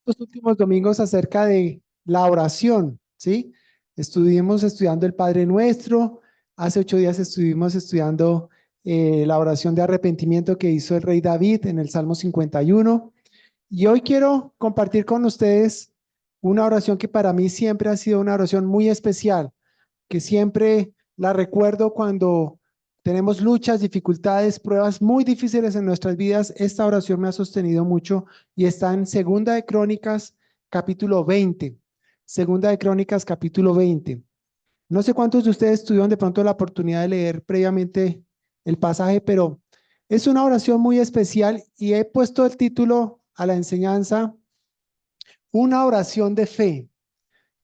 Los últimos domingos acerca de la oración, ¿sí? Estuvimos estudiando el Padre Nuestro. Hace 8 días estuvimos estudiando la oración de arrepentimiento que hizo el rey David en el Salmo 51. Y hoy quiero compartir con ustedes una oración que para mí siempre ha sido una oración muy especial, que siempre la recuerdo cuando tenemos luchas, dificultades, pruebas muy difíciles en nuestras vidas. Esta oración me ha sostenido mucho y está en Segunda de Crónicas, capítulo 20. Segunda de Crónicas, capítulo 20. No sé cuántos de ustedes tuvieron de pronto la oportunidad de leer previamente el pasaje, pero es una oración muy especial y he puesto el título a la enseñanza, una oración de fe.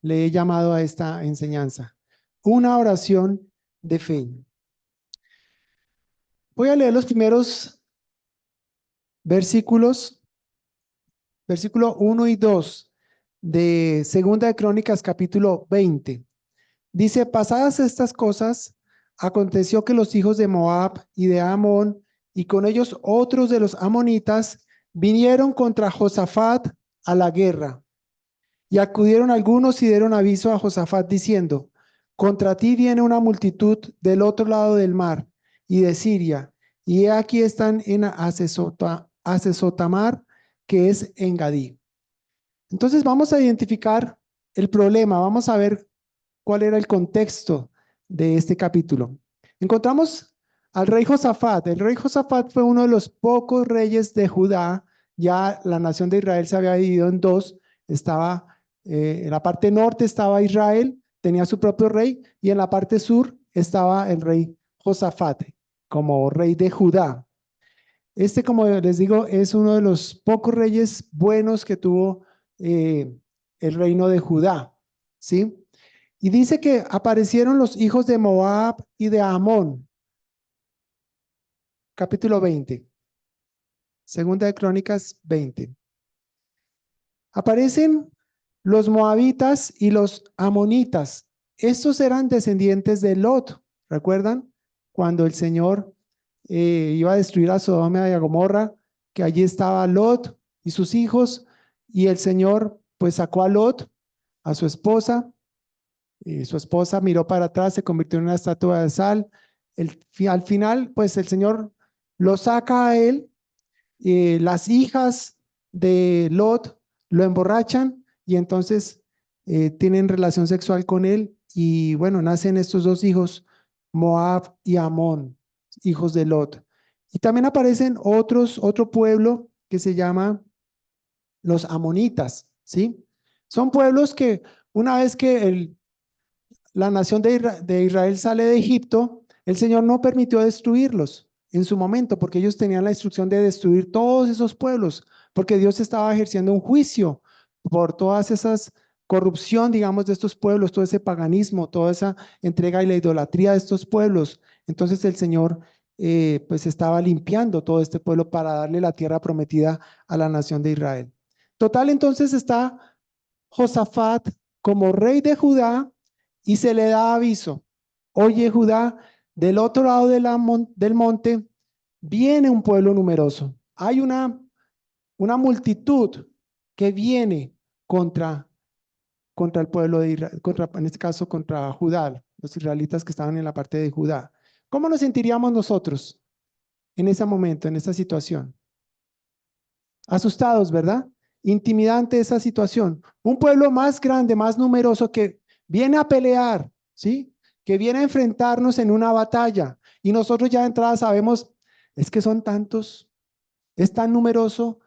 Le he llamado a esta enseñanza, una oración de fe. Voy a leer los primeros versículos, versículo 1 y 2 de Segunda de Crónicas, capítulo 20. Dice, pasadas estas cosas, aconteció que los hijos de Moab y de Amón, y con ellos otros de los amonitas, vinieron contra Josafat a la guerra. Y acudieron algunos y dieron aviso a Josafat diciendo, contra ti viene una multitud del otro lado del mar y de Siria, y he aquí están en Hasesotamar, que es en Gadí. Entonces vamos a identificar el problema, vamos a ver cuál era el contexto de este capítulo. Encontramos al rey Josafat. El rey Josafat fue uno de los pocos reyes de Judá. Ya la nación de Israel se había dividido en dos. Estaba en la parte norte estaba Israel, tenía su propio rey, y en la parte sur estaba el rey Josafat como rey de Judá. Este, como les digo, es uno de los pocos reyes buenos que tuvo el reino de Judá, ¿sí? Y dice que aparecieron los hijos de Moab y de Amón, capítulo 20, Segunda de Crónicas 20. Aparecen los moabitas y los amonitas. Estos eran descendientes de Lot, ¿recuerdan? Cuando el Señor iba a destruir a Sodoma y a Gomorra, que allí estaba Lot y sus hijos, y el Señor pues sacó a Lot, a su esposa. Su esposa miró para atrás, se convirtió en una estatua de sal. Al final, pues el Señor lo saca a él. Las hijas de Lot lo emborrachan y entonces tienen relación sexual con él. Y bueno, nacen estos dos hijos, Moab y Amón, hijos de Lot. Y también aparecen otro pueblo que se llama los amonitas, ¿sí? Son pueblos que una vez que la nación de Israel sale de Egipto, el Señor no permitió destruirlos en su momento, porque ellos tenían la instrucción de destruir todos esos pueblos, porque Dios estaba ejerciendo un juicio por todas esas corrupción, digamos, de estos pueblos, todo ese paganismo, toda esa entrega y la idolatría de estos pueblos. Entonces el Señor pues estaba limpiando todo este pueblo para darle la tierra prometida a la nación de Israel. Total, entonces está Josafat como rey de Judá y se le da aviso. Oye, Judá, del otro lado del monte viene un pueblo numeroso. Hay una multitud que viene contra, contra el pueblo de Israel, en este caso contra Judá, los israelitas que estaban en la parte de Judá. ¿Cómo nos sentiríamos nosotros en ese momento, en esa situación? Asustados, ¿verdad? Intimidante esa situación. Un pueblo más grande, más numeroso que viene a pelear, ¿sí? Que viene a enfrentarnos en una batalla. Y nosotros ya de entrada sabemos, es que son tantos, es tan numeroso,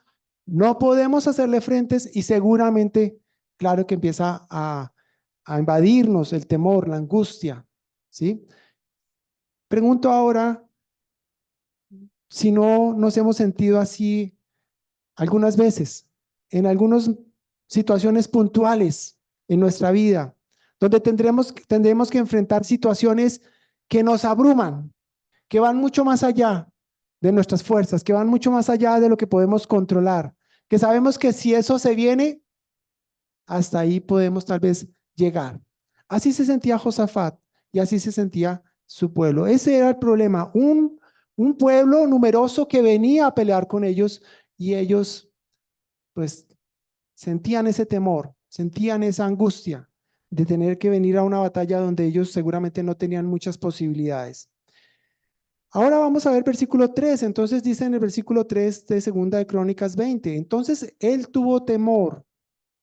no podemos hacerle frentes y seguramente, claro que empieza a invadirnos el temor, la angustia, ¿sí? Pregunto ahora si no nos hemos sentido así algunas veces, en algunas situaciones puntuales en nuestra vida, donde tendremos que enfrentar situaciones que nos abruman, que van mucho más allá de nuestras fuerzas, que van mucho más allá de lo que podemos controlar, que sabemos que si eso se viene, hasta ahí podemos tal vez llegar. Así se sentía Josafat y así se sentía su pueblo. Ese era el problema, un pueblo numeroso que venía a pelear con ellos y ellos pues sentían ese temor, sentían esa angustia de tener que venir a una batalla donde ellos seguramente no tenían muchas posibilidades. Ahora vamos a ver versículo 3. Entonces dice en el versículo 3 de Segunda de Crónicas 20. Entonces él tuvo temor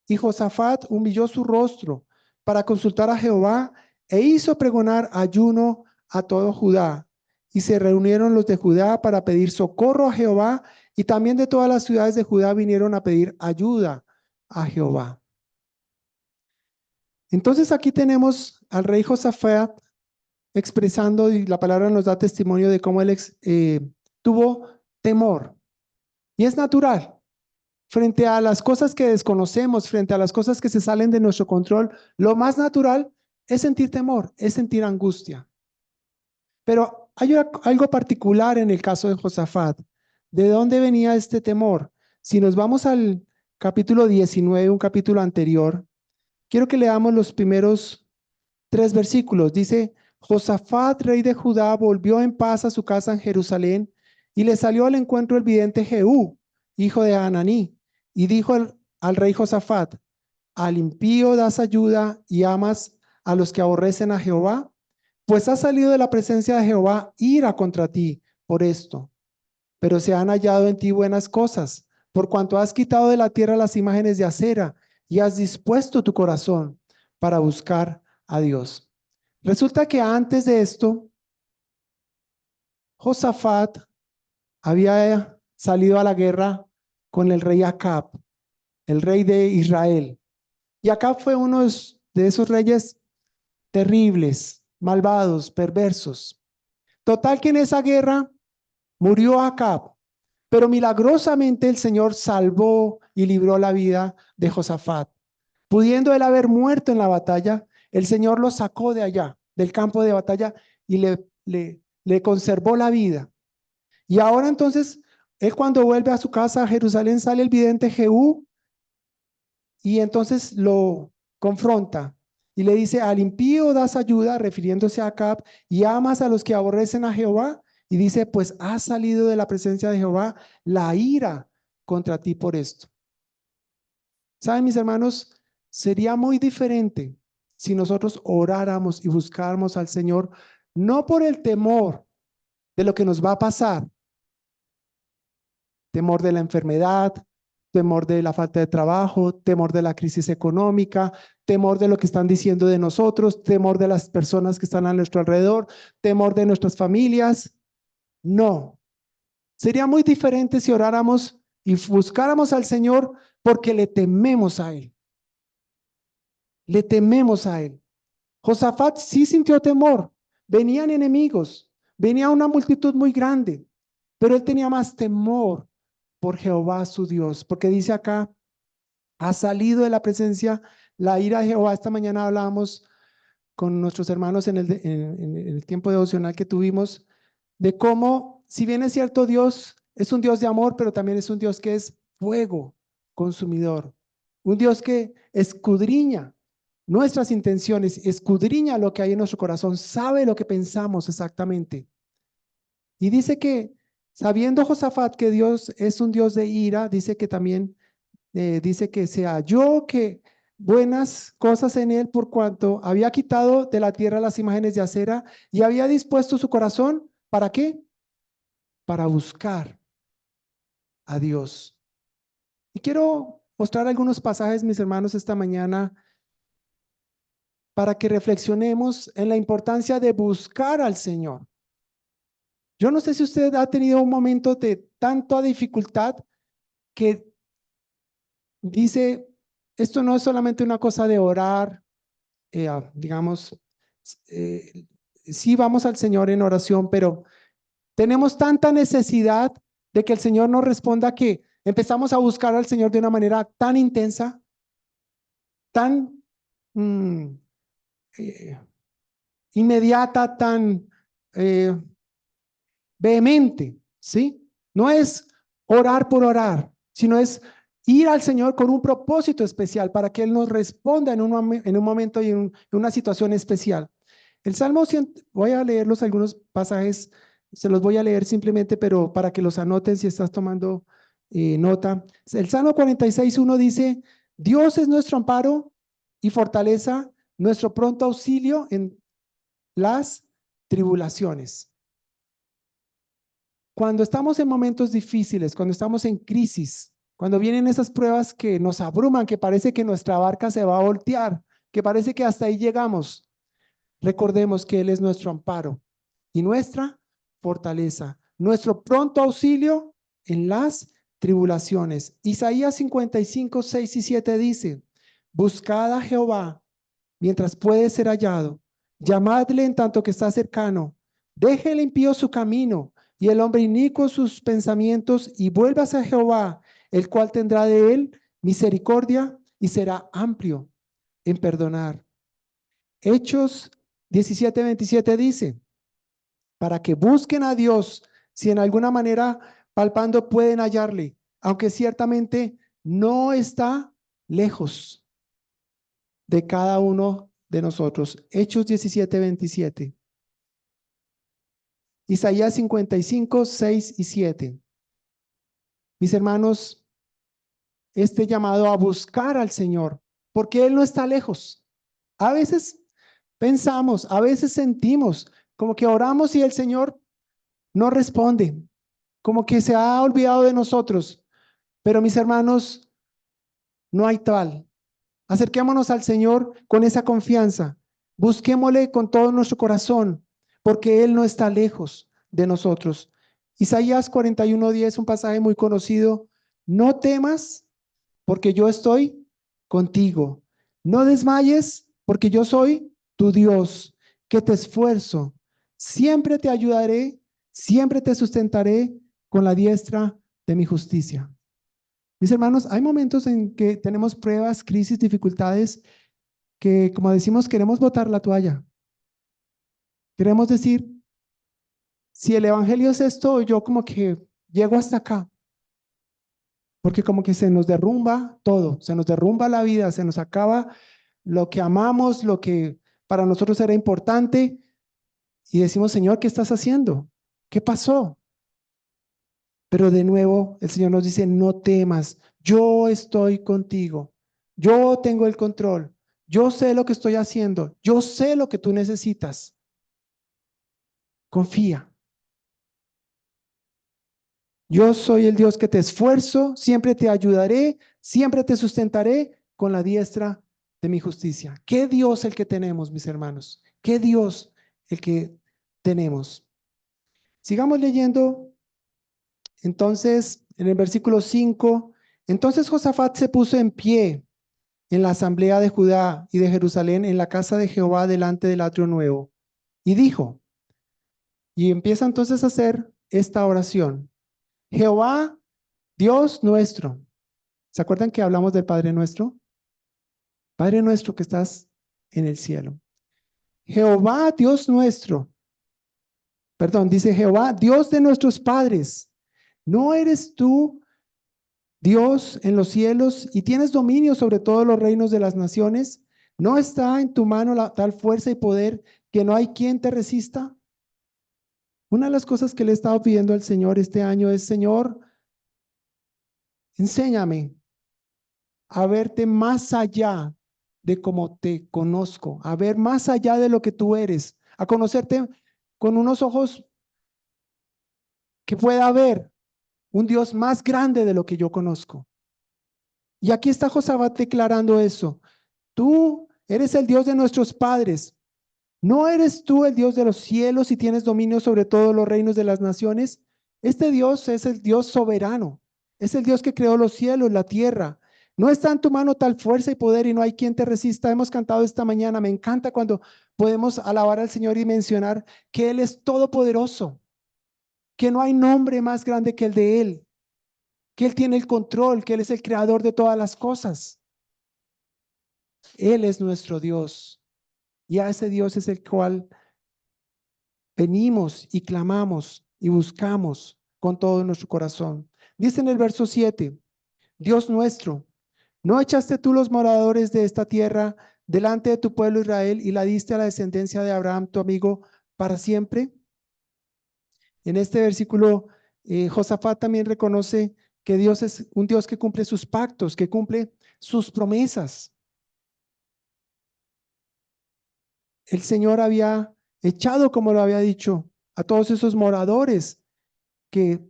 y Josafat humilló su rostro para consultar a Jehová e hizo pregonar ayuno a todo Judá. Y se reunieron los de Judá para pedir socorro a Jehová, y también de todas las ciudades de Judá vinieron a pedir ayuda a Jehová. Entonces aquí tenemos al rey Josafat expresando, y la palabra nos da testimonio de cómo él tuvo temor. Y es natural. Frente a las cosas que desconocemos, frente a las cosas que se salen de nuestro control, lo más natural es sentir temor, es sentir angustia. Pero hay algo particular en el caso de Josafat. ¿De dónde venía este temor? Si nos vamos al capítulo 19, un capítulo anterior, quiero que leamos los primeros 3 versículos. Dice: Josafat, rey de Judá, volvió en paz a su casa en Jerusalén, y le salió al encuentro el vidente Jehú, hijo de Hananí, y dijo al rey Josafat: ¿Al impío das ayuda y amas a los que aborrecen a Jehová? Pues ha salido de la presencia de Jehová ira contra ti por esto. Pero se han hallado en ti buenas cosas, por cuanto has quitado de la tierra las imágenes de acera y has dispuesto tu corazón para buscar a Dios. Resulta que antes de esto, Josafat había salido a la guerra con el rey Acab, el rey de Israel. Y Acab fue uno de esos reyes terribles, malvados, perversos. Total que en esa guerra murió Acab, pero milagrosamente el Señor salvó y libró la vida de Josafat. Pudiendo él haber muerto en la batalla, el Señor lo sacó de allá, del campo de batalla, y le conservó la vida. Y ahora entonces, él cuando vuelve a su casa a Jerusalén, sale el vidente Jehú y entonces lo confronta y le dice: al impío das ayuda, refiriéndose a Acab, y amas a los que aborrecen a Jehová. Y dice: pues ha salido de la presencia de Jehová la ira contra ti por esto. ¿Saben, mis hermanos? Sería muy diferente si nosotros oráramos y buscáramos al Señor, no por el temor de lo que nos va a pasar, temor de la enfermedad, temor de la falta de trabajo, temor de la crisis económica, temor de lo que están diciendo de nosotros, temor de las personas que están a nuestro alrededor, temor de nuestras familias. No, sería muy diferente si oráramos y buscáramos al Señor porque le tememos a Él. Le tememos a Él. Josafat sí sintió temor, venían enemigos, venía una multitud muy grande, pero él tenía más temor por Jehová su Dios, porque dice acá: ha salido de la presencia la ira de Jehová. Esta mañana hablábamos con nuestros hermanos en el tiempo devocional que tuvimos, de cómo, si bien es cierto, Dios es un Dios de amor, pero también es un Dios que es fuego consumidor, un Dios que escudriña nuestras intenciones, escudriña lo que hay en nuestro corazón, sabe lo que pensamos exactamente. Y dice que, sabiendo Josafat que Dios es un Dios de ira, dice que también dice que se halló que buenas cosas en él, por cuanto había quitado de la tierra las imágenes de acera y había dispuesto su corazón, ¿para qué? Para buscar a Dios. Y quiero mostrar algunos pasajes, mis hermanos, esta mañana, para que reflexionemos en la importancia de buscar al Señor. Yo no sé si usted ha tenido un momento de tanta dificultad que dice: esto no es solamente una cosa de orar, digamos, sí vamos al Señor en oración, pero tenemos tanta necesidad de que el Señor nos responda que empezamos a buscar al Señor de una manera tan intensa, tan eh, inmediata, tan vehemente, ¿sí? No es orar por orar, sino es ir al Señor con un propósito especial para que Él nos responda en un momento y en una situación especial. El Salmo 100, voy a leerlos algunos pasajes, se los voy a leer simplemente, pero para que los anoten si estás tomando nota. El Salmo 46:1 dice: Dios es nuestro amparo y fortaleza, nuestro pronto auxilio en las tribulaciones. Cuando estamos en momentos difíciles, cuando estamos en crisis, cuando vienen esas pruebas que nos abruman, que parece que nuestra barca se va a voltear, que parece que hasta ahí llegamos, recordemos que Él es nuestro amparo y nuestra fortaleza, nuestro pronto auxilio en las tribulaciones. Isaías 55, 6 y 7 dice: buscad a Jehová mientras puede ser hallado, llamadle en tanto que está cercano, deje el impío su camino y el hombre inicuo sus pensamientos, y vuélvase a Jehová, el cual tendrá de él misericordia y será amplio en perdonar. Hechos 17:27 dice: para que busquen a Dios, si en alguna manera palpando pueden hallarle, aunque ciertamente no está lejos de cada uno de nosotros. Hechos 17:27. Isaías 55, 6 y 7. Mis hermanos, este llamado a buscar al Señor, porque Él no está lejos. A veces pensamos, a veces sentimos como que oramos y el Señor no responde, como que se ha olvidado de nosotros. Pero mis hermanos, no hay tal. Acerquémonos al Señor con esa confianza. Busquémosle con todo nuestro corazón, porque Él no está lejos de nosotros. Isaías 41:10, un pasaje muy conocido. No temas, porque yo estoy contigo. No desmayes, porque yo soy tu Dios, que te esfuerzo. Siempre te ayudaré, siempre te sustentaré con la diestra de mi justicia. Mis hermanos, hay momentos en que tenemos pruebas, crisis, dificultades, que como decimos, queremos botar la toalla. Queremos decir, si el evangelio es esto, yo como que llego hasta acá, porque como que se nos derrumba todo, se nos derrumba la vida, se nos acaba lo que amamos, lo que para nosotros era importante, y decimos, Señor, ¿qué estás haciendo? ¿Qué pasó? Pero de nuevo el Señor nos dice, no temas, yo estoy contigo, yo tengo el control, yo sé lo que estoy haciendo, yo sé lo que tú necesitas. Confía. Yo soy el Dios que te esfuerzo, siempre te ayudaré, siempre te sustentaré con la diestra de mi justicia. ¿Qué Dios el que tenemos, mis hermanos? ¿Qué Dios el que tenemos? Sigamos leyendo. Entonces, en el versículo 5, entonces Josafat se puso en pie en la asamblea de Judá y de Jerusalén en la casa de Jehová delante del atrio nuevo y dijo, y empieza entonces a hacer esta oración: Jehová, Dios nuestro. ¿Se acuerdan que hablamos del Padre nuestro? Padre nuestro que estás en el cielo. Jehová, Dios nuestro. Perdón, dice Jehová, Dios de nuestros padres. ¿No eres tú Dios en los cielos y tienes dominio sobre todos los reinos de las naciones? ¿No está en tu mano tal fuerza y poder que no hay quien te resista? Una de las cosas que le he estado pidiendo al Señor este año es, Señor, enséñame a verte más allá de cómo te conozco, a ver más allá de lo que tú eres, a conocerte con unos ojos que pueda ver un Dios más grande de lo que yo conozco. Y aquí está Josafat declarando eso. Tú eres el Dios de nuestros padres. ¿No eres tú el Dios de los cielos y tienes dominio sobre todos los reinos de las naciones? Este Dios es el Dios soberano. Es el Dios que creó los cielos, la tierra. No está en tu mano tal fuerza y poder y no hay quien te resista. Hemos cantado esta mañana. Me encanta cuando podemos alabar al Señor y mencionar que Él es todopoderoso, que no hay nombre más grande que el de Él, que Él tiene el control, que Él es el creador de todas las cosas. Él es nuestro Dios y a ese Dios es el cual venimos y clamamos y buscamos con todo nuestro corazón. Dice en el verso 7, Dios nuestro, ¿no echaste tú los moradores de esta tierra delante de tu pueblo Israel y la diste a la descendencia de Abraham, tu amigo, para siempre? En este versículo, Josafat también reconoce que Dios es un Dios que cumple sus pactos, que cumple sus promesas. El Señor había echado, como lo había dicho, a todos esos moradores que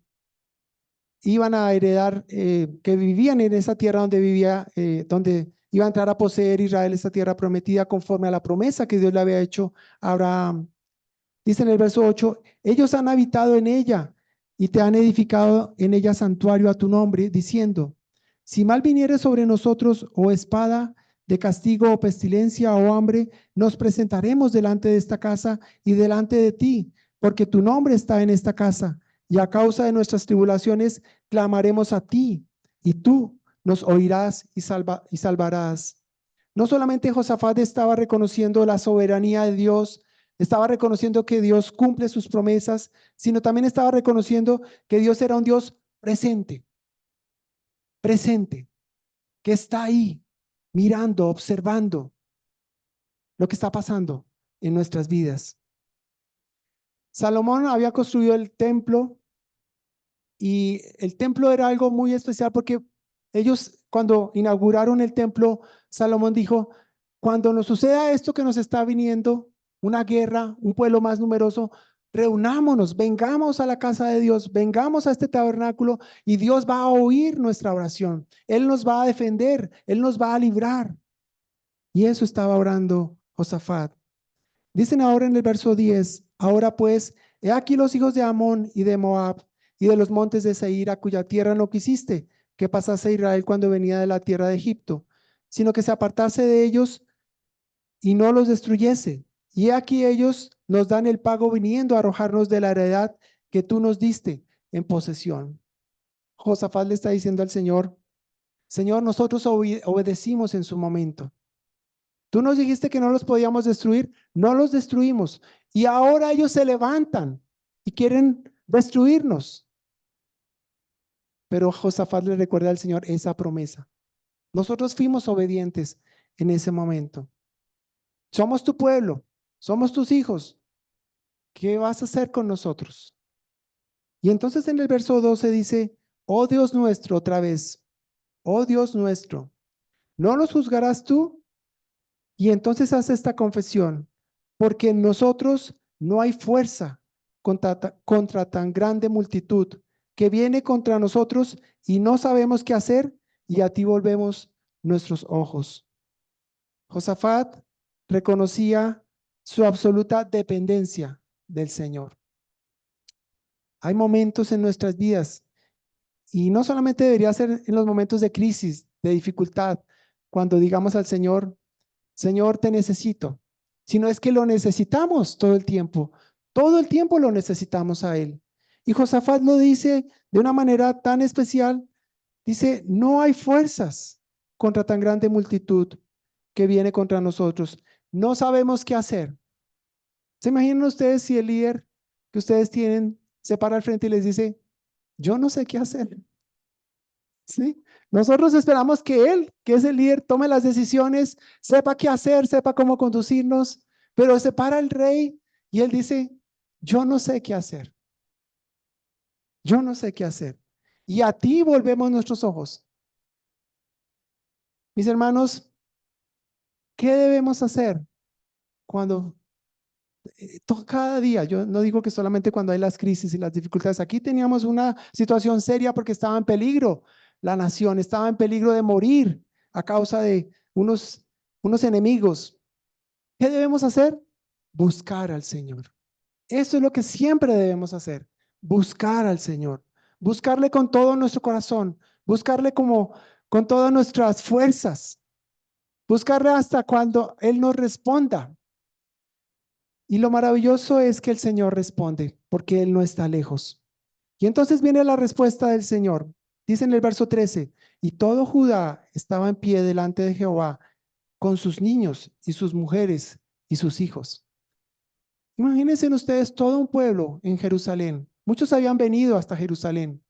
iban a heredar, que vivían en esa tierra donde vivía, donde iba a entrar a poseer Israel esa tierra prometida conforme a la promesa que Dios le había hecho a Abraham. Dice en el verso 8, ellos han habitado en ella y te han edificado en ella santuario a tu nombre, diciendo, si mal viniere sobre nosotros o espada de castigo o pestilencia o hambre, nos presentaremos delante de esta casa y delante de ti, porque tu nombre está en esta casa, y a causa de nuestras tribulaciones clamaremos a ti, y tú nos oirás y salvarás. No solamente Josafat estaba reconociendo la soberanía de Dios, estaba reconociendo que Dios cumple sus promesas, sino también estaba reconociendo que Dios era un Dios presente, presente, que está ahí, mirando, observando lo que está pasando en nuestras vidas. Salomón había construido el templo y el templo era algo muy especial porque ellos cuando inauguraron el templo, Salomón dijo, cuando nos suceda esto que nos está viniendo, una guerra, un pueblo más numeroso, reunámonos, vengamos a la casa de Dios, vengamos a este tabernáculo y Dios va a oír nuestra oración. Él nos va a defender, Él nos va a librar. Y eso estaba orando Josafat. Dicen ahora en el verso 10, ahora pues, he aquí los hijos de Amón y de Moab y de los montes de Seir, a cuya tierra no quisiste que pasase Israel cuando venía de la tierra de Egipto, sino que se apartase de ellos y no los destruyese. Y aquí ellos nos dan el pago viniendo a arrojarnos de la heredad que tú nos diste en posesión. Josafat le está diciendo al Señor, Señor, nosotros obedecimos en su momento. Tú nos dijiste que no los podíamos destruir, no los destruimos. Y ahora ellos se levantan y quieren destruirnos. Pero Josafat le recuerda al Señor esa promesa. Nosotros fuimos obedientes en ese momento. Somos tu pueblo, somos tus hijos. ¿Qué vas a hacer con nosotros? Y entonces en el verso 12 dice, oh Dios nuestro, otra vez, oh Dios nuestro, ¿no los juzgarás tú? Y entonces hace esta confesión, porque en nosotros no hay fuerza contra tan grande multitud que viene contra nosotros y no sabemos qué hacer y a ti volvemos nuestros ojos. Josafat reconocía su absoluta dependencia del Señor. Hay momentos en nuestras vidas y no solamente debería ser en los momentos de crisis, de dificultad, cuando digamos al Señor, Señor, te necesito, sino es que lo necesitamos todo el tiempo lo necesitamos a Él. Y Josafat lo dice de una manera tan especial, dice, no hay fuerzas contra tan grande multitud que viene contra nosotros, no sabemos qué hacer. ¿Se imaginan ustedes si el líder que ustedes tienen se para al frente y les dice, yo no sé qué hacer? ¿Sí? Nosotros esperamos que él, que es el líder, tome las decisiones, sepa qué hacer, sepa cómo conducirnos, pero se para el rey y él dice, yo no sé qué hacer, yo no sé qué hacer. Y a ti volvemos nuestros ojos. Mis hermanos, ¿qué debemos hacer cuando cada día, yo no digo que solamente cuando hay las crisis y las dificultades, aquí teníamos una situación seria porque estaba en peligro la nación, estaba en peligro de morir a causa de unos enemigos. ¿Qué debemos hacer? Buscar al Señor. Eso es lo que siempre debemos hacer, buscar al Señor, buscarle con todo nuestro corazón, buscarle como con todas nuestras fuerzas, buscarle hasta cuando Él nos responda. Y lo maravilloso es que el Señor responde, porque Él no está lejos. Y entonces viene la respuesta del Señor. Dice en el verso 13, y todo Judá estaba en pie delante de Jehová, con sus niños y sus mujeres y sus hijos. Imagínense ustedes todo un pueblo en Jerusalén. Muchos habían venido hasta Jerusalén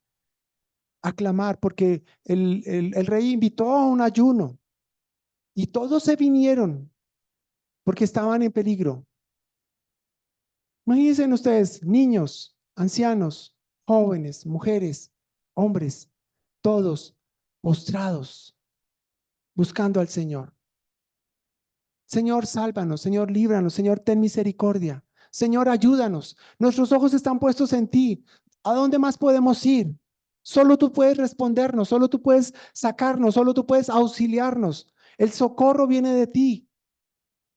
a clamar porque el rey invitó a un ayuno y todos se vinieron porque estaban en peligro. Imagínense ustedes, niños, ancianos, jóvenes, mujeres, hombres, todos postrados, buscando al Señor. Señor, sálvanos, Señor, líbranos, Señor, ten misericordia. Señor, ayúdanos. Nuestros ojos están puestos en ti. ¿A dónde más podemos ir? Solo tú puedes respondernos, solo tú puedes sacarnos, solo tú puedes auxiliarnos. El socorro viene de ti.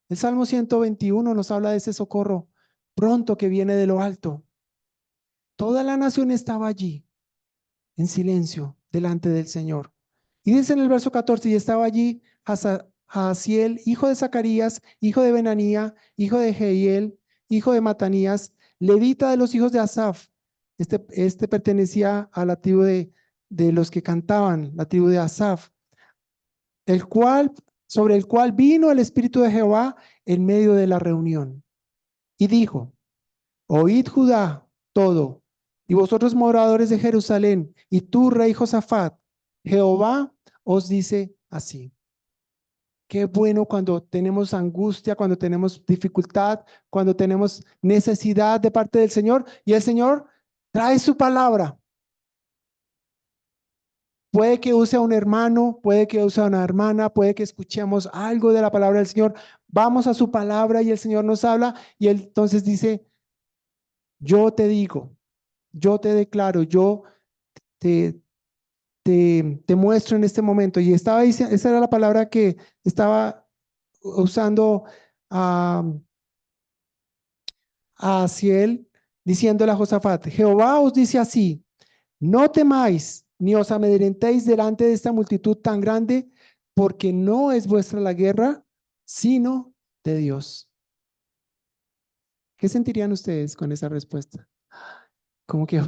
El Salmo 121 nos habla de ese socorro pronto que viene de lo alto. Toda la nación estaba allí, en silencio, delante del Señor. Y dice en el verso 14, y estaba allí Jaasiel, hijo de Zacarías, hijo de Benanía, hijo de Jehiel, hijo de Matanías, levita de los hijos de Asaf. Este pertenecía a la tribu de los que cantaban, la tribu de Asaf, sobre el cual vino el Espíritu de Jehová en medio de la reunión. Y dijo: Oíd Judá todo, y vosotros moradores de Jerusalén, y tú, rey Josafat, Jehová os dice así. Qué bueno cuando tenemos angustia, cuando tenemos dificultad, cuando tenemos necesidad de parte del Señor, y el Señor trae su palabra. Puede que use a un hermano, puede que use a una hermana, puede que escuchemos algo de la palabra del Señor. Vamos a su palabra y el Señor nos habla, y él entonces dice: yo te digo, yo te declaro, yo te, te muestro en este momento. Y estaba diciendo, esa era la palabra que estaba usando a Asiel, diciéndole a Josafat: Jehová os dice así: no temáis ni os amedrentéis delante de esta multitud tan grande, porque no es vuestra la guerra, sino de Dios. ¿Qué sentirían ustedes con esa respuesta? Como que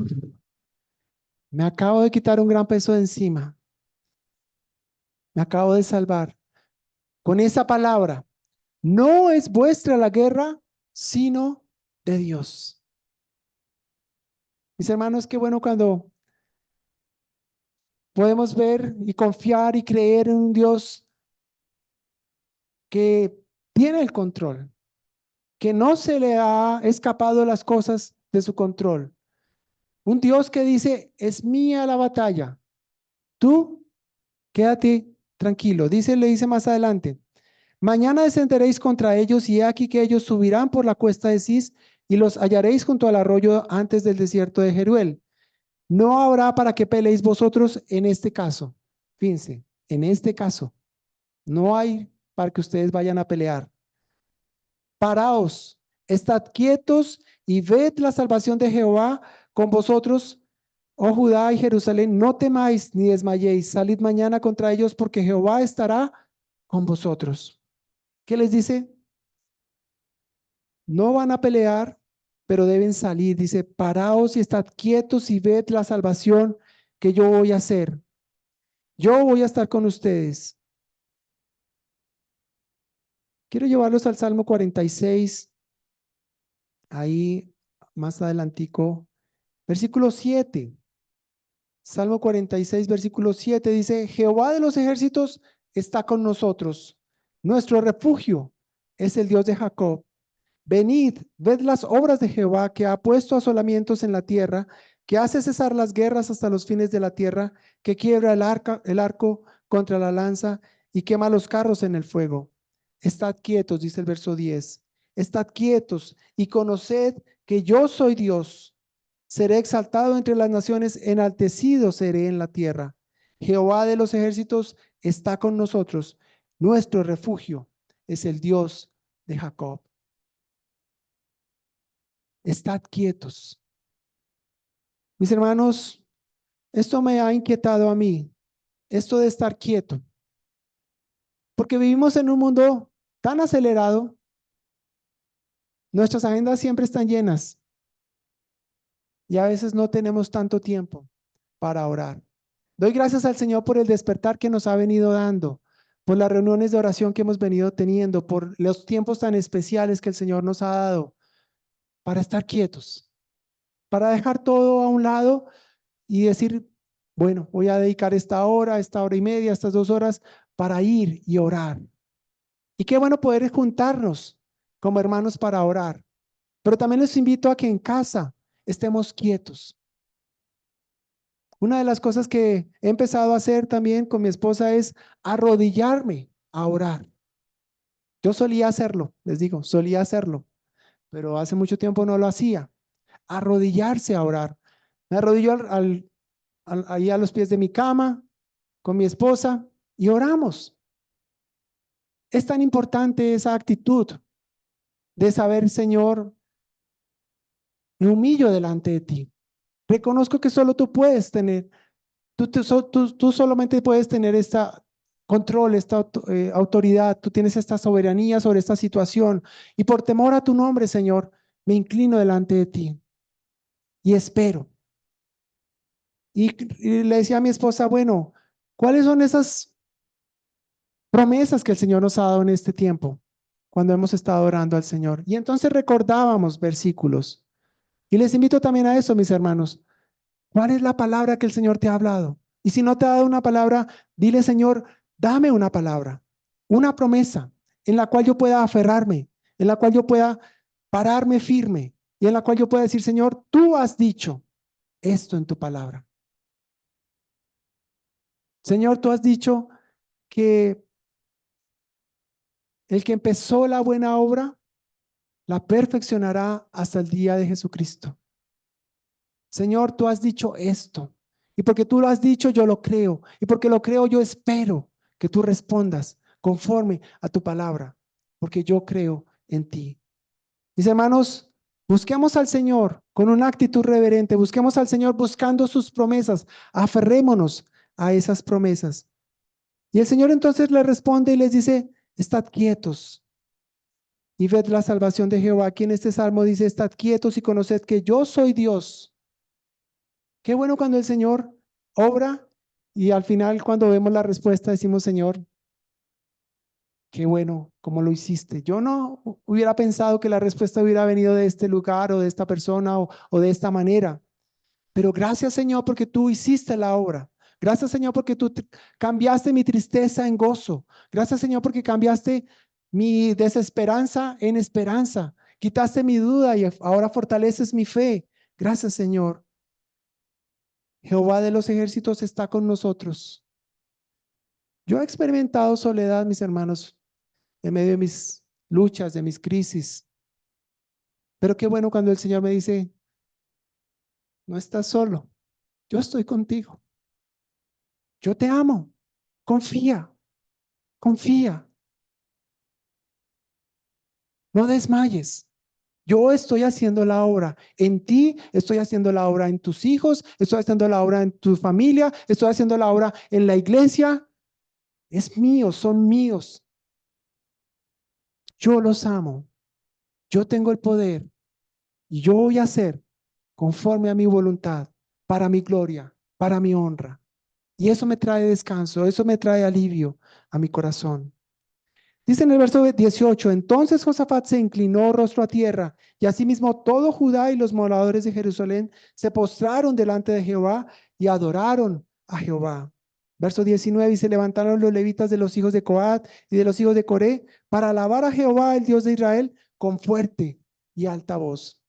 me acabo de quitar un gran peso de encima, me acabo de salvar. Con esa palabra, no es vuestra la guerra, sino de Dios. Mis hermanos, qué bueno cuando podemos ver y confiar y creer en un Dios que tiene el control, que no se le ha escapado las cosas de su control. Un Dios que dice: es mía la batalla, tú quédate tranquilo. Le dice más adelante: mañana descenderéis contra ellos, y he aquí que ellos subirán por la cuesta de Cis, y los hallaréis junto al arroyo antes del desierto de Jeruel. No habrá para que peleéis vosotros en este caso. Fíjense, en este caso, no hay para que ustedes vayan a pelear. Paraos, estad quietos y ved la salvación de Jehová con vosotros, oh Judá y Jerusalén. No temáis ni desmayéis. Salid mañana contra ellos, porque Jehová estará con vosotros. ¿Qué les dice? No van a pelear, pero deben salir. Dice: paraos y estad quietos y ved la salvación que yo voy a hacer. Yo voy a estar con ustedes. Quiero llevarlos al Salmo 46, ahí más adelantico, versículo 7. Salmo 46, versículo 7 dice: Jehová de los ejércitos está con nosotros. Nuestro refugio es el Dios de Jacob. Venid, ved las obras de Jehová, que ha puesto asolamientos en la tierra, que hace cesar las guerras hasta los fines de la tierra, que quiebra el arco contra la lanza y quema los carros en el fuego. Estad quietos, dice el verso 10. Estad quietos y conoced que yo soy Dios. Seré exaltado entre las naciones, enaltecido seré en la tierra. Jehová de los ejércitos está con nosotros. Nuestro refugio es el Dios de Jacob. Estad quietos. Mis hermanos, esto me ha inquietado a mí, esto de estar quieto, porque vivimos en un mundo tan acelerado, nuestras agendas siempre están llenas y a veces no tenemos tanto tiempo para orar. Doy gracias al Señor por el despertar que nos ha venido dando, por las reuniones de oración que hemos venido teniendo, por los tiempos tan especiales que el Señor nos ha dado para estar quietos, para dejar todo a un lado y decir: bueno, voy a dedicar esta hora y media, estas 2 horas para ir y orar. Y qué bueno poder juntarnos como hermanos para orar. Pero también les invito a que en casa estemos quietos. Una de las cosas que he empezado a hacer también con mi esposa es arrodillarme a orar. Yo solía hacerlo, les digo, solía hacerlo, pero hace mucho tiempo no lo hacía. Arrodillarse a orar. Me arrodillo ahí a los pies de mi cama con mi esposa y oramos. Es tan importante esa actitud de saber, Señor, me humillo delante de ti. Reconozco que solo tú puedes tener, tú solamente puedes tener esta control, esta autoridad, tú tienes esta soberanía sobre esta situación. Y por temor a tu nombre, Señor, me inclino delante de ti y espero. Y le decía a mi esposa, bueno, ¿cuáles son esas promesas que el Señor nos ha dado en este tiempo, cuando hemos estado orando al Señor? Y entonces recordábamos versículos. Y les invito también a eso, mis hermanos. ¿Cuál es la palabra que el Señor te ha hablado? Y si no te ha dado una palabra, dile, Señor, dame una palabra, una promesa en la cual yo pueda aferrarme, en la cual yo pueda pararme firme y en la cual yo pueda decir, Señor, tú has dicho esto en tu palabra. Señor, tú has dicho que el que empezó la buena obra, la perfeccionará hasta el día de Jesucristo. Señor, tú has dicho esto. Y porque tú lo has dicho, yo lo creo. Y porque lo creo, yo espero que tú respondas conforme a tu palabra. Porque yo creo en ti. Mis hermanos, busquemos al Señor con una actitud reverente. Busquemos al Señor buscando sus promesas. Aferrémonos a esas promesas. Y el Señor entonces le responde y les dice, estad quietos y ved la salvación de Jehová. Aquí en este salmo dice, estad quietos y conoced que yo soy Dios. Qué bueno cuando el Señor obra y al final cuando vemos la respuesta decimos, Señor, qué bueno cómo lo hiciste. Yo no hubiera pensado que la respuesta hubiera venido de este lugar o de esta persona o de esta manera. Pero gracias, Señor, porque tú hiciste la obra. Gracias, Señor, porque tú cambiaste mi tristeza en gozo. Gracias, Señor, porque cambiaste mi desesperanza en esperanza. Quitaste mi duda y ahora fortaleces mi fe. Gracias, Señor. Jehová de los ejércitos está con nosotros. Yo he experimentado soledad, mis hermanos, en medio de mis luchas, de mis crisis. Pero qué bueno cuando el Señor me dice, no estás solo, yo estoy contigo. Yo te amo. Confía, confía. No desmayes. Yo estoy haciendo la obra en ti, estoy haciendo la obra en tus hijos, estoy haciendo la obra en tu familia, estoy haciendo la obra en la iglesia. Es mío, son míos. Yo los amo. Yo tengo el poder y yo voy a hacer conforme a mi voluntad, para mi gloria, para mi honra. Y eso me trae descanso, eso me trae alivio a mi corazón. Dice en el verso 18, entonces Josafat se inclinó rostro a tierra, y asimismo todo Judá y los moradores de Jerusalén se postraron delante de Jehová y adoraron a Jehová. Verso 19, y se levantaron los levitas de los hijos de Coat y de los hijos de Coré para alabar a Jehová, el Dios de Israel, con fuerte y alta voz.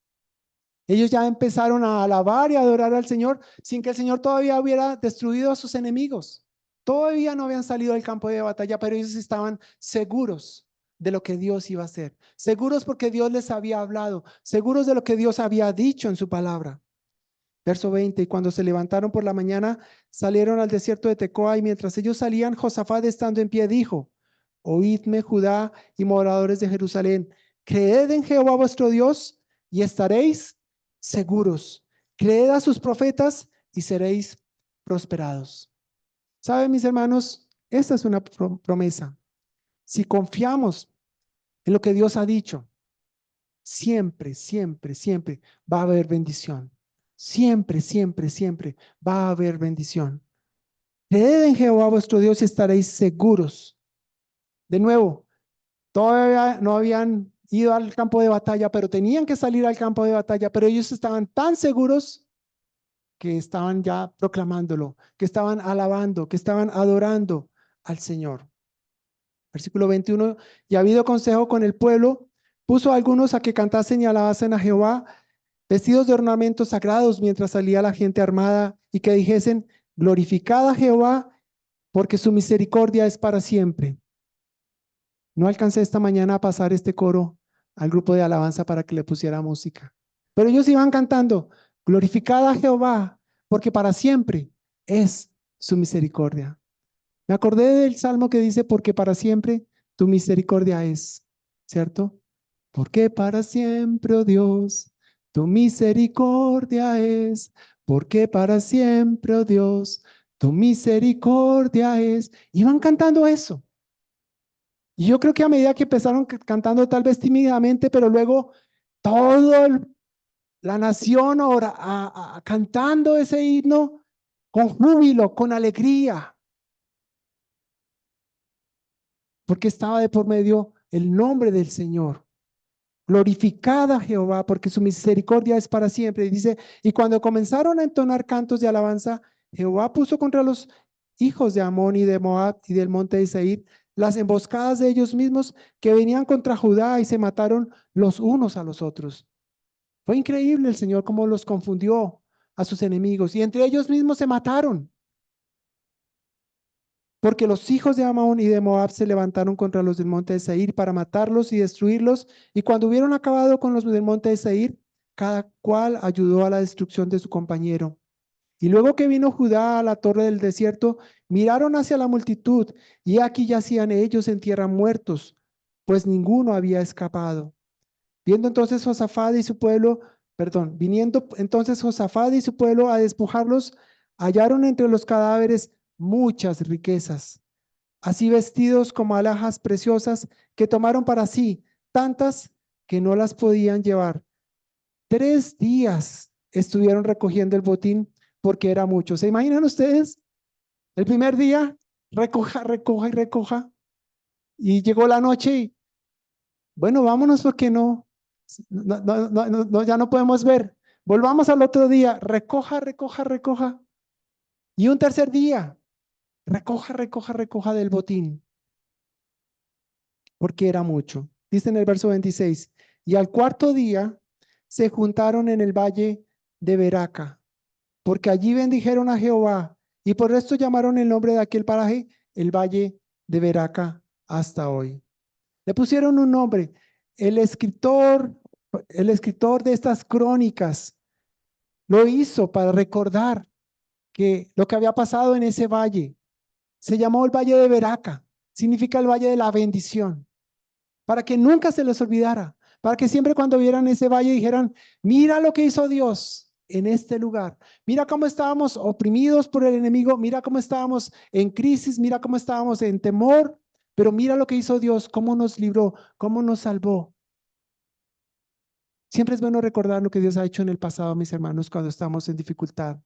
Ellos ya empezaron a alabar y adorar al Señor sin que el Señor todavía hubiera destruido a sus enemigos. Todavía no habían salido del campo de batalla, pero ellos estaban seguros de lo que Dios iba a hacer. Seguros porque Dios les había hablado. Seguros de lo que Dios había dicho en su palabra. Verso 20, y cuando se levantaron por la mañana, salieron al desierto de Tecoa, y mientras ellos salían, Josafat estando en pie dijo, oídme Judá y moradores de Jerusalén, creed en Jehová vuestro Dios y estaréis seguros. Creed a sus profetas y seréis prosperados. ¿Saben, mis hermanos? Esta es una promesa. Si confiamos en lo que Dios ha dicho, siempre, siempre, siempre va a haber bendición. Siempre, siempre, siempre va a haber bendición. Creed en Jehová vuestro Dios y estaréis seguros. De nuevo, todavía no habían ido al campo de batalla, pero tenían que salir al campo de batalla, pero ellos estaban tan seguros que estaban ya proclamándolo, que estaban alabando, que estaban adorando al Señor. Versículo 21, y ha habido consejo con el pueblo, puso a algunos a que cantasen y alabasen a Jehová, vestidos de ornamentos sagrados, mientras salía la gente armada y que dijesen, glorificad a Jehová, porque su misericordia es para siempre. No alcancé esta mañana a pasar este coro al grupo de alabanza para que le pusiera música. Pero ellos iban cantando, glorificad a Jehová, porque para siempre es su misericordia. Me acordé del salmo que dice, porque para siempre tu misericordia es, ¿cierto? Porque para siempre, oh Dios, tu misericordia es, porque para siempre, oh Dios, tu misericordia es. Iban cantando eso. Y yo creo que a medida que empezaron cantando tal vez tímidamente, pero luego toda la nación ahora cantando ese himno con júbilo, con alegría, porque estaba de por medio el nombre del Señor. Glorificada Jehová, porque su misericordia es para siempre. Y dice, y cuando comenzaron a entonar cantos de alabanza, Jehová puso contra los hijos de Amón y de Moab y del monte de Seir las emboscadas de ellos mismos que venían contra Judá y se mataron los unos a los otros. Fue increíble el Señor cómo los confundió a sus enemigos y entre ellos mismos se mataron. Porque los hijos de Amón y de Moab se levantaron contra los del monte de Seir para matarlos y destruirlos. Y cuando hubieron acabado con los del monte de Seir, cada cual ayudó a la destrucción de su compañero. Y luego que vino Judá a la torre del desierto, miraron hacia la multitud, y aquí yacían ellos en tierra muertos, pues ninguno había escapado. Viendo entonces Josafat y su pueblo, viniendo entonces Josafat y su pueblo a despojarlos, hallaron entre los cadáveres muchas riquezas, así vestidos como alhajas preciosas que tomaron para sí, tantas que no las podían llevar. 3 días estuvieron recogiendo el botín porque era mucho. ¿Se imaginan ustedes? El primer día, recoja, recoja y recoja. Y llegó la noche y, bueno, vámonos porque ya no podemos ver. Volvamos al otro día, recoja, recoja, recoja. Y un tercer día, recoja, recoja, recoja del botín, porque era mucho. Dice en el verso 26, y al cuarto día se juntaron en el valle de Beraca, porque allí bendijeron a Jehová, y por esto llamaron el nombre de aquel paraje el valle de Beraca hasta hoy. Le pusieron un nombre. El escritor, el escritor de estas crónicas lo hizo para recordar que lo que había pasado en ese valle se llamó el Valle de Beraca, significa el Valle de la Bendición, para que nunca se les olvidara, para que siempre cuando vieran ese valle dijeran, mira lo que hizo Dios en este lugar, mira cómo estábamos oprimidos por el enemigo, mira cómo estábamos en crisis, mira cómo estábamos en temor, pero mira lo que hizo Dios, cómo nos libró, cómo nos salvó. Siempre es bueno recordar lo que Dios ha hecho en el pasado, mis hermanos, cuando estamos en dificultad.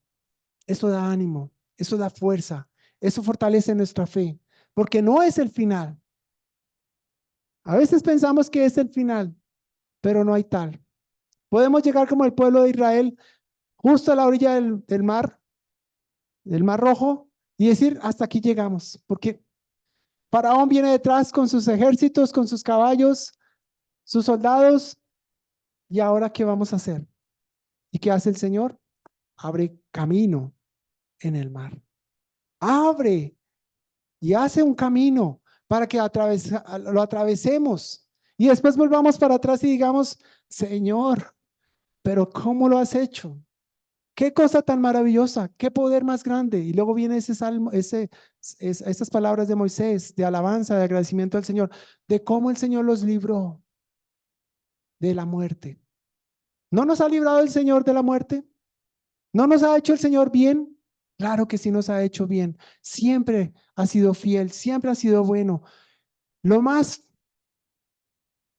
Eso da ánimo, eso da fuerza, eso fortalece nuestra fe, porque no es el final. A veces pensamos que es el final, pero no hay tal. Podemos llegar como el pueblo de Israel justo a la orilla del mar Rojo, y decir, hasta aquí llegamos, porque Faraón viene detrás con sus ejércitos, con sus caballos, sus soldados, y ahora ¿qué vamos a hacer? ¿Y qué hace el Señor? Abre camino en el mar. Abre y hace un camino para que lo atravesemos y después volvamos para atrás y digamos, Señor, pero ¿cómo lo has hecho? Qué cosa tan maravillosa, qué poder más grande. Y luego viene ese salmo, esas palabras de Moisés, de alabanza, de agradecimiento al Señor, de cómo el Señor los libró de la muerte. ¿No nos ha librado el Señor de la muerte? ¿No nos ha hecho el Señor bien? Claro que sí nos ha hecho bien. Siempre ha sido fiel, siempre ha sido bueno. Lo más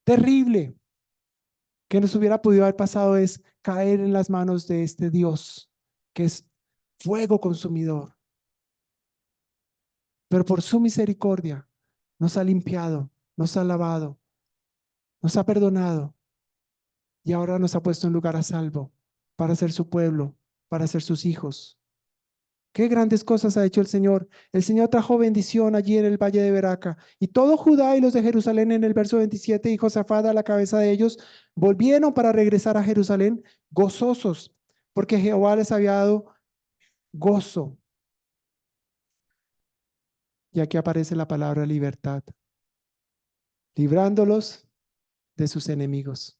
terrible que nos hubiera podido haber pasado es caer en las manos de este Dios, que es fuego consumidor. Pero por su misericordia nos ha limpiado, nos ha lavado, nos ha perdonado y ahora nos ha puesto en lugar a salvo para ser su pueblo, para ser sus hijos. Qué grandes cosas ha hecho el Señor. El Señor trajo bendición allí en el valle de Beraca. Y todo Judá y los de Jerusalén en el verso 27 y Josafat a la cabeza de ellos volvieron para regresar a Jerusalén gozosos, porque Jehová les había dado gozo. Y aquí aparece la palabra libertad, librándolos de sus enemigos.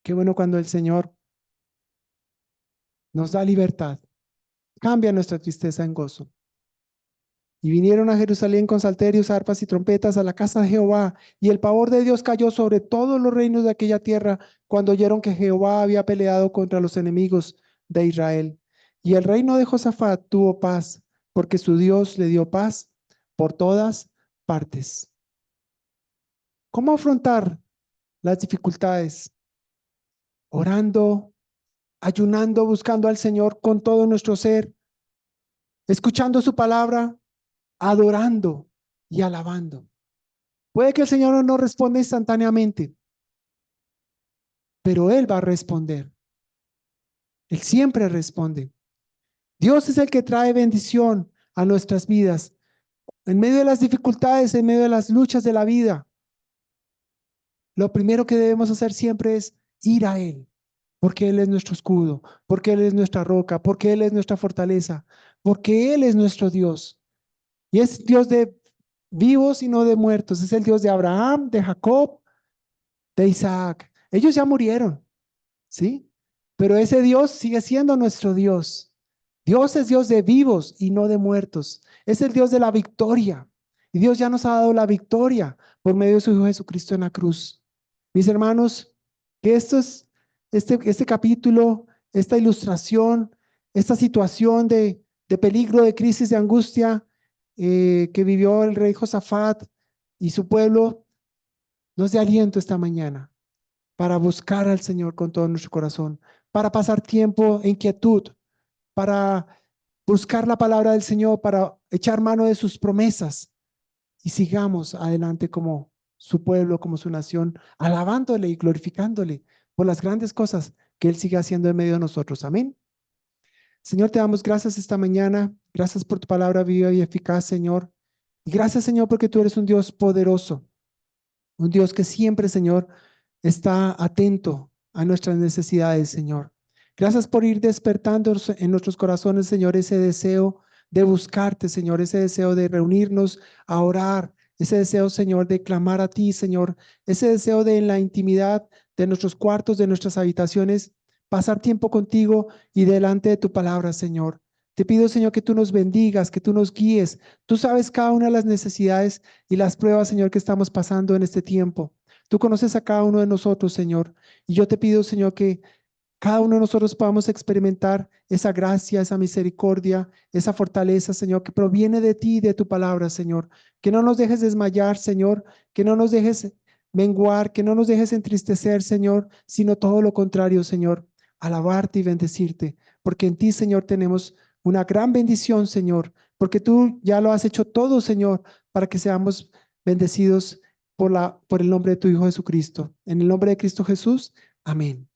Qué bueno cuando el Señor nos da libertad, cambia nuestra tristeza en gozo. Y vinieron a Jerusalén con salterios, arpas y trompetas a la casa de Jehová, y el pavor de Dios cayó sobre todos los reinos de aquella tierra cuando oyeron que Jehová había peleado contra los enemigos de Israel. Y el reino de Josafat tuvo paz, porque su Dios le dio paz por todas partes. ¿Cómo afrontar las dificultades? Orando, ayunando, buscando al Señor con todo nuestro ser, escuchando su palabra, adorando y alabando. Puede que el Señor no responda instantáneamente, pero Él va a responder. Él siempre responde. Dios es el que trae bendición a nuestras vidas. En medio de las dificultades, en medio de las luchas de la vida, lo primero que debemos hacer siempre es ir a Él, porque Él es nuestro escudo, porque Él es nuestra roca, porque Él es nuestra fortaleza, porque Él es nuestro Dios. Y es Dios de vivos y no de muertos. Es el Dios de Abraham, de Jacob, de Isaac. Ellos ya murieron, ¿sí? Pero ese Dios sigue siendo nuestro Dios. Dios es Dios de vivos y no de muertos. Es el Dios de la victoria. Y Dios ya nos ha dado la victoria por medio de su Hijo Jesucristo en la cruz. Mis hermanos, que este capítulo, esta ilustración, esta situación de peligro, de crisis, de angustia que vivió el rey Josafat y su pueblo, nos dé aliento esta mañana para buscar al Señor con todo nuestro corazón, para pasar tiempo en quietud, para buscar la palabra del Señor, para echar mano de sus promesas y sigamos adelante como su pueblo, como su nación, alabándole y glorificándole por las grandes cosas que Él sigue haciendo en medio de nosotros. Amén. Señor, te damos gracias esta mañana. Gracias por tu palabra viva y eficaz, Señor. Y gracias, Señor, porque tú eres un Dios poderoso, un Dios que siempre, Señor, está atento a nuestras necesidades, Señor. Gracias por ir despertando en nuestros corazones, Señor, ese deseo de buscarte, Señor, ese deseo de reunirnos a orar, ese deseo, Señor, de clamar a ti, Señor, ese deseo de en la intimidad de nuestros cuartos, de nuestras habitaciones, pasar tiempo contigo y delante de tu palabra, Señor. Te pido, Señor, que tú nos bendigas, que tú nos guíes. Tú sabes cada una de las necesidades y las pruebas, Señor, que estamos pasando en este tiempo. Tú conoces a cada uno de nosotros, Señor. Y yo te pido, Señor, que cada uno de nosotros podamos experimentar esa gracia, esa misericordia, esa fortaleza, Señor, que proviene de ti y de tu palabra, Señor. Que no nos dejes desmayar, Señor, que no nos dejes menguar, que no nos dejes entristecer, Señor, sino todo lo contrario, Señor, alabarte y bendecirte, porque en ti, Señor, tenemos una gran bendición, Señor, porque tú ya lo has hecho todo, Señor, para que seamos bendecidos por el nombre de tu Hijo Jesucristo. En el nombre de Cristo Jesús, amén.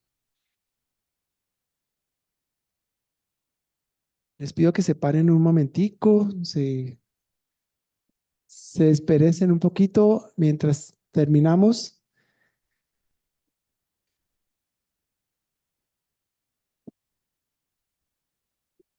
Les pido que se paren un momentico, se desperecen un poquito mientras terminamos.